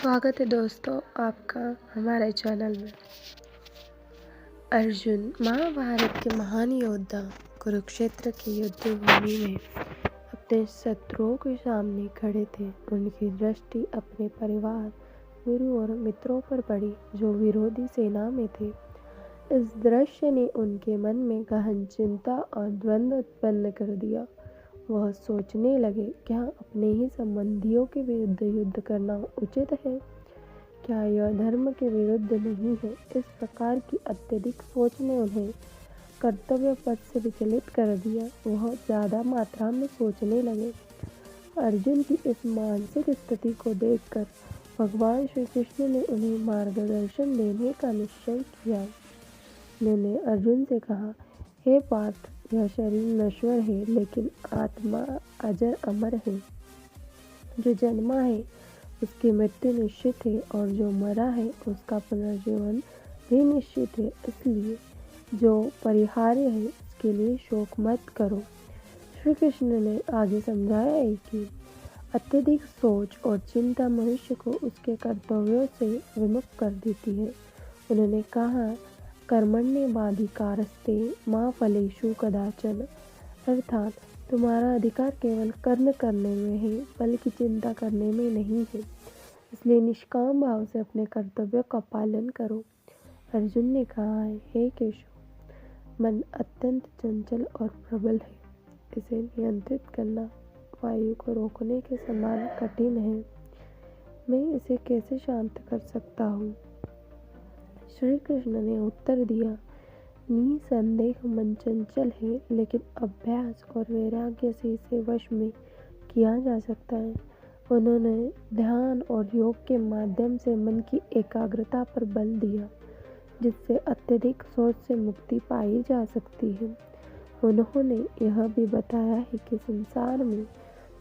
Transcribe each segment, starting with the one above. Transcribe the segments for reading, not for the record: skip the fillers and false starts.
स्वागत है दोस्तों आपका हमारे चैनल में। अर्जुन महाभारत के महान योद्धा कुरुक्षेत्र की युद्ध भूमि में अपने शत्रुओं के सामने खड़े थे। उनकी दृष्टि अपने परिवार, गुरु और मित्रों पर पड़ी जो विरोधी सेना में थे। इस दृश्य ने उनके मन में गहन चिंता और द्वंद्व उत्पन्न कर दिया। वह सोचने लगे, क्या अपने ही संबंधियों के विरुद्ध युद्ध करना उचित है? क्या यह धर्म के विरुद्ध नहीं है? इस प्रकार की अत्यधिक सोच ने उन्हें कर्तव्य पथ से विचलित कर दिया। वह ज्यादा मात्रा में सोचने लगे। अर्जुन की इस मानसिक स्थिति को देखकर भगवान श्री कृष्ण ने उन्हें मार्गदर्शन देने का निश्चय किया। उन्होंने अर्जुन से कहा, हे पार्थ, यह शरीर नश्वर है लेकिन आत्मा अजर अमर है। जो जन्मा है उसकी मृत्यु निश्चित है और जो मरा है उसका पुनर्जीवन भी निश्चित है। इसलिए जो परिहार्य है उसके लिए शोक मत करो। श्री कृष्ण ने आगे समझाया है कि अत्यधिक सोच और चिंता मनुष्य को उसके कर्तव्यों से विमुख कर देती है। उन्होंने कहा, कर्मण्येवाधिकारस्ते मा फलेषु कदाचन, अर्थात तुम्हारा अधिकार केवल कर्म करने में है, फल की चिंता करने में नहीं है। इसलिए निष्काम भाव से अपने कर्तव्यों का पालन करो। अर्जुन ने कहा है, हे केशव, मन अत्यंत चंचल और प्रबल है। इसे नियंत्रित करना वायु को रोकने के समान कठिन है। मैं इसे कैसे शांत कर सकता हूँ? श्री कृष्ण ने उत्तर दिया, निसंदेह मन चंचल है लेकिन अभ्यास और वैराग्य से इसे वश में किया जा सकता है। उन्होंने ध्यान और योग के माध्यम से मन की एकाग्रता पर बल दिया, जिससे अत्यधिक सोच से मुक्ति पाई जा सकती है। उन्होंने यह भी बताया है कि संसार में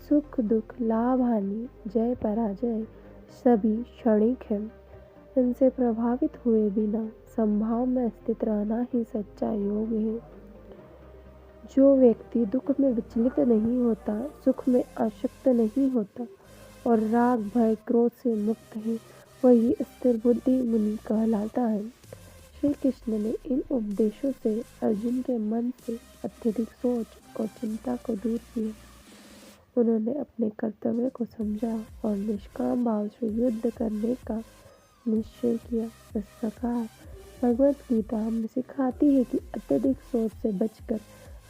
सुख दुख, लाभ हानि, जय पराजय सभी क्षणिक है। इनसे प्रभावित हुए बिना संभाव में स्थित रहना ही सच्चा योग है। जो व्यक्ति दुख में विचलित नहीं होता, सुख में आसक्त नहीं होता और राग भय क्रोध से मुक्त है, वही स्थिर बुद्धि मुनि कहलाता है। श्री कृष्ण ने इन उपदेशों से अर्जुन के मन से अत्यधिक सोच और चिंता को दूर किया। उन्होंने अपने कर्तव्य को समझा और निष्काम भाव से युद्ध करने का निश्चय किया। इस प्रकार भगवत गीता हमें सिखाती है कि अत्यधिक सोच से बचकर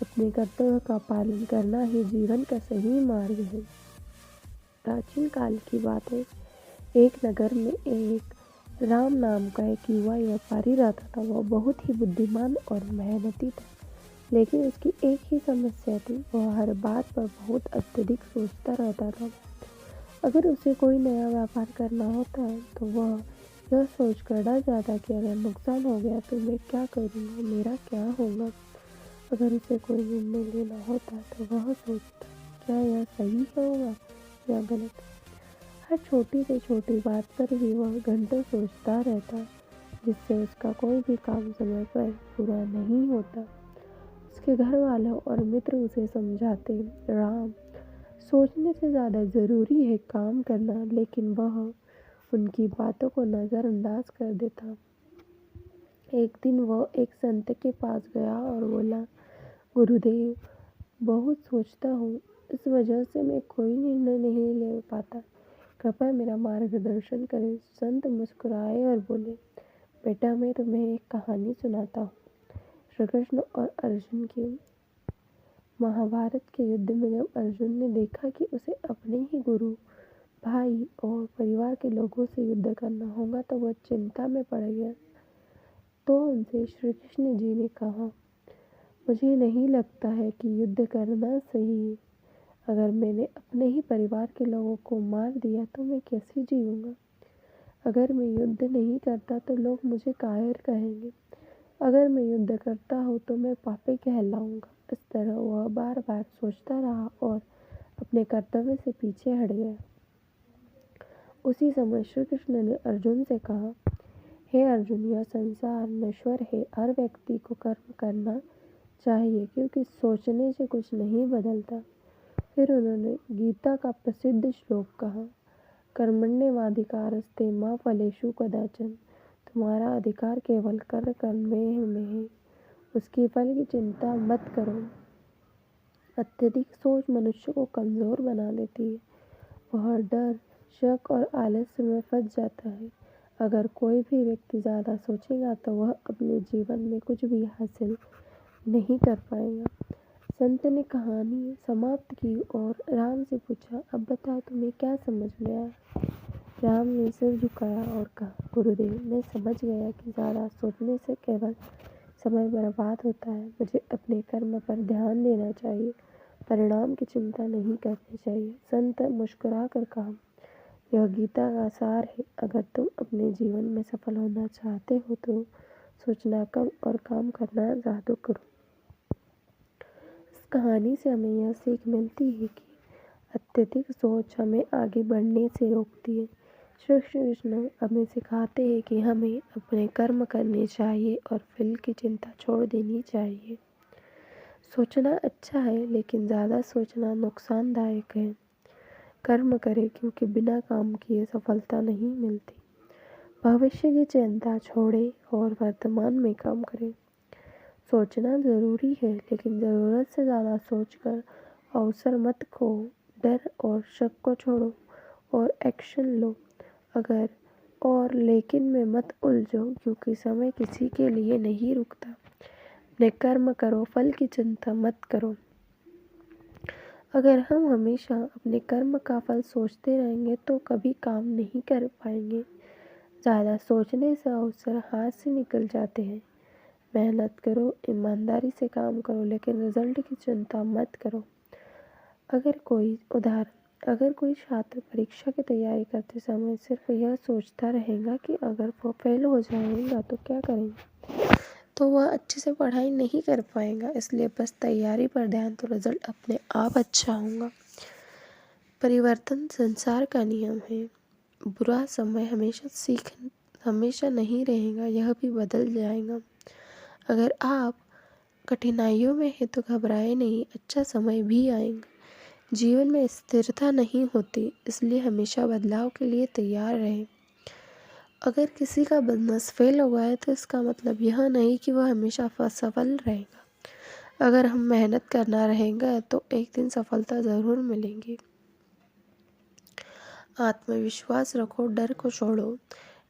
अपने कर्तव्य का पालन करना ही जीवन का सही मार्ग है। प्राचीन काल की बात है, एक नगर में एक राम नाम का एक युवा व्यापारी रहता था। वह बहुत ही बुद्धिमान और मेहनती था, लेकिन उसकी एक ही समस्या थी, वह हर बात पर बहुत अत्यधिक सोचता रहता था। अगर उसे कोई नया व्यापार करना होता तो वह यह सोच कर डर जाता कि अगर नुकसान हो गया तो मैं क्या करूँगा, मेरा क्या होगा। अगर उसे कोई निर्णय लेना होता तो वह सोचता, क्या यह सही होगा या गलत। हर छोटी से छोटी बात पर भी वह घंटों सोचता रहता, जिससे उसका कोई भी काम समय पर पूरा नहीं होता। उसके घर वालों और मित्र उसे समझाते, राम, सोचने से ज़्यादा ज़रूरी है काम करना, लेकिन वह उनकी बातों को नज़रअंदाज कर देता। एक दिन वह एक संत के पास गया और बोला, गुरुदेव, बहुत सोचता हूँ, इस वजह से मैं कोई निर्णय नहीं ले पाता, कृपया मेरा मार्गदर्शन करें। संत मुस्कुराए और बोले, बेटा, मैं तुम्हें एक कहानी सुनाता हूँ। श्री कृष्ण और अर्जुन की महाभारत के युद्ध में जब अर्जुन ने देखा कि उसे अपने ही गुरु, भाई और परिवार के लोगों से युद्ध करना होगा तो वह चिंता में पड़ गया। तो उनसे श्री कृष्ण जी ने कहा, मुझे नहीं लगता है कि युद्ध करना सही है। अगर मैंने अपने ही परिवार के लोगों को मार दिया तो मैं कैसे जीऊँगा। अगर मैं युद्ध नहीं करता तो लोग मुझे कायर कहेंगे। अगर मैं युद्ध करता हूँ तो मैं पापी कहलाऊँगा। इस तरह वह बार बार सोचता रहा और अपने कर्तव्य से पीछे हट गया। उसी समय श्री कृष्ण ने अर्जुन से कहा, हे अर्जुन, यह संसार नश्वर है। हर व्यक्ति को कर्म करना चाहिए क्योंकि सोचने से कुछ नहीं बदलता। फिर उन्होंने गीता का प्रसिद्ध श्लोक कहा, कर्मण्येवाधिकारस्ते मा फलेषु कदाचन। तुम्हारा अधिकार केवल कर्म करने में है, उसके फल की चिंता मत करो। अत्यधिक सोच मनुष्य को कमज़ोर बना देती है। वह डर, शक और आलस्य में फंस जाता है। अगर कोई भी व्यक्ति ज़्यादा सोचेगा तो वह अपने जीवन में कुछ भी हासिल नहीं कर पाएगा। संत ने कहानी समाप्त की और राम से पूछा, अब बताओ तुम्हें क्या समझ में आया? राम ने सिर झुकाया और कहा, गुरुदेव, मैं समझ गया कि ज़्यादा सोचने से केवल समय बर्बाद होता है। मुझे अपने कर्म पर ध्यान देना चाहिए, परिणाम की चिंता नहीं करनी चाहिए। संत मुस्कुरा कर कहा, यह गीता का सार है। अगर तुम अपने जीवन में सफल होना चाहते हो तो सोचना कम और काम करना ज़्यादा करो। इस कहानी से हमें यह सीख मिलती है कि अत्यधिक सोच हमें आगे बढ़ने से रोकती है। श्री कृष्ण हमें सिखाते हैं कि हमें अपने कर्म करने चाहिए और फल की चिंता छोड़ देनी चाहिए। सोचना अच्छा है, लेकिन ज़्यादा सोचना नुकसानदायक है। कर्म करें, क्योंकि बिना काम किए सफलता नहीं मिलती। भविष्य की चिंता छोड़ें और वर्तमान में काम करें। सोचना ज़रूरी है, लेकिन ज़रूरत से ज़्यादा सोचकर अवसर मत खो। डर और शक को छोड़ो और एक्शन लो। अगर और लेकिन में मत उलझो, क्योंकि समय किसी के लिए नहीं रुकता। अपने कर्म करो, फल की चिंता मत करो। अगर हम हमेशा अपने कर्म का फल सोचते रहेंगे तो कभी काम नहीं कर पाएंगे। ज़्यादा सोचने से अवसर हाथ से निकल जाते हैं। मेहनत करो, ईमानदारी से काम करो, लेकिन रिजल्ट की चिंता मत करो। अगर कोई छात्र परीक्षा की तैयारी करते समय सिर्फ यह सोचता रहेगा कि अगर वो फेल हो जाएगा तो क्या करेंगे, तो वह अच्छे से पढ़ाई नहीं कर पाएगा। इसलिए बस तैयारी पर ध्यान, तो रिजल्ट अपने आप अच्छा होगा। परिवर्तन संसार का नियम है। बुरा समय हमेशा नहीं रहेगा, यह भी बदल जाएगा। अगर आप कठिनाइयों में हैं तो घबराए नहीं, अच्छा समय भी आएगा। जीवन में स्थिरता नहीं होती, इसलिए हमेशा बदलाव के लिए तैयार रहें। अगर किसी का बिजनेस फेल हुआ है तो इसका मतलब यह नहीं कि वह हमेशा सफल रहेगा। अगर हम मेहनत करना रहेंगे तो एक दिन सफलता ज़रूर मिलेगी। आत्मविश्वास रखो, डर को छोड़ो।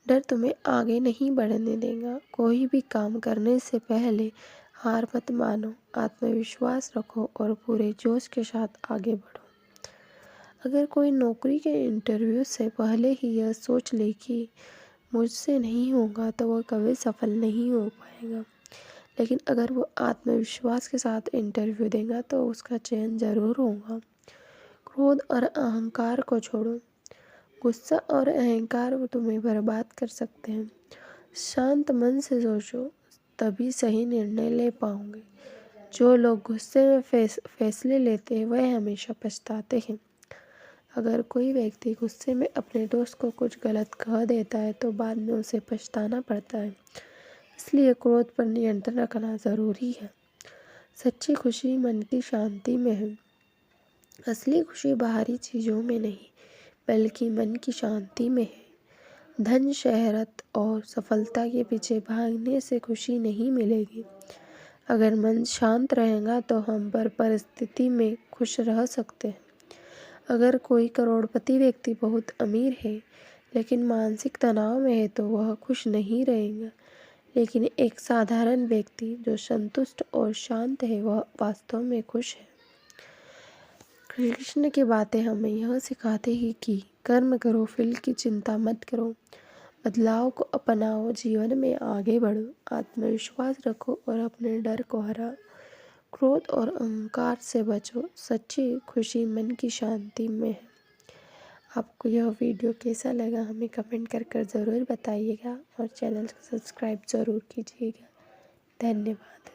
डर तुम्हें आगे नहीं बढ़ने देगा। कोई भी काम करने से पहले हार मत मानो। आत्मविश्वास रखो और पूरे जोश के साथ आगे बढ़ो। अगर कोई नौकरी के इंटरव्यू से पहले ही यह सोच ले कि मुझसे नहीं होगा तो वह कभी सफल नहीं हो पाएगा। लेकिन अगर वो आत्मविश्वास के साथ इंटरव्यू देगा तो उसका चयन ज़रूर होगा। क्रोध और अहंकार को छोड़ो। गुस्सा और अहंकार वो तुम्हें बर्बाद कर सकते हैं। शांत मन से सोचो, तभी सही निर्णय ले पाओगे। जो लोग गुस्से में फैसले लेते हैं वह हमेशा पछताते हैं। अगर कोई व्यक्ति गुस्से में अपने दोस्त को कुछ गलत कह देता है तो बाद में उसे पछताना पड़ता है। इसलिए क्रोध पर नियंत्रण रखना ज़रूरी है। सच्ची खुशी मन की शांति में है। असली खुशी बाहरी चीज़ों में नहीं, बल्कि मन की शांति में है। धन, शोहरत और सफलता के पीछे भागने से खुशी नहीं मिलेगी। अगर मन शांत रहेगा तो हम हर परिस्थिति में खुश रह सकते हैं। अगर कोई करोड़पति व्यक्ति बहुत अमीर है लेकिन मानसिक तनाव में है तो वह खुश नहीं रहेगा। लेकिन एक साधारण व्यक्ति जो संतुष्ट और शांत है वह वास्तव में खुश है। कृष्ण की बातें हमें यह सिखाते हैं कि कर्म करो, फल की चिंता मत करो। बदलाव को अपनाओ, जीवन में आगे बढ़ो। आत्मविश्वास रखो और अपने डर को हराओ। क्रोध और अहंकार से बचो। सच्ची खुशी मन की शांति में है। आपको यह वीडियो कैसा लगा हमें कमेंट कर ज़रूर बताइएगा और चैनल को सब्सक्राइब ज़रूर कीजिएगा। धन्यवाद।